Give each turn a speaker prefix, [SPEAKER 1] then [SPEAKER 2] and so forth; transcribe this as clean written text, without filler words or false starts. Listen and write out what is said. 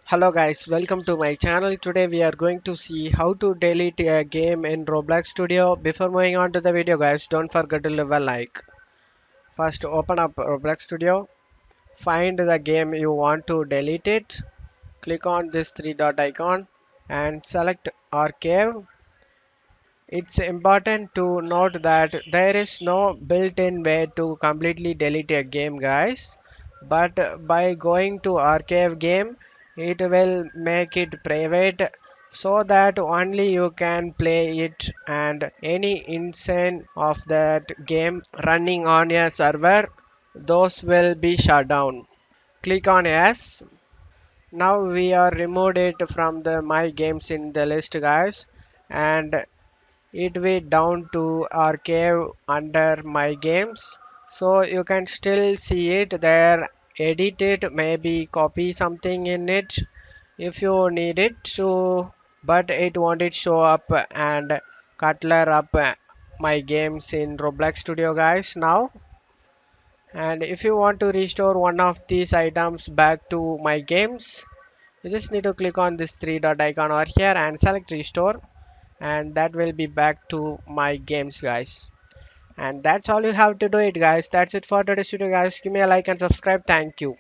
[SPEAKER 1] Hello guys, welcome to my channel. Today we are going to see how to delete a game in Roblox Studio. Before moving on to the video guys, don't forget to leave a like. First open up Roblox Studio, find the game you want to delete it, click on this three dot icon and select archive. It's important to note that there is no built-in way to completely delete a game guys, but by going to archive game it will make it private so that only you can play it and any instance of that game running on a server those will be shut down. Click on yes. Now we are removed it from the my games in the list guys, and it way down to archive under my games, so you can still see it there. Edit it, maybe copy something in it if you need it to, but it won't it show up and cutler up my games in Roblox Studio guys now. And if you want to restore one of these items back to my games, you just need to click on this three dot icon over here and select restore, and that will be back to my games guys. And that's all you have to do it guys. That's it for today's video guys. Give me a like and subscribe. Thank you.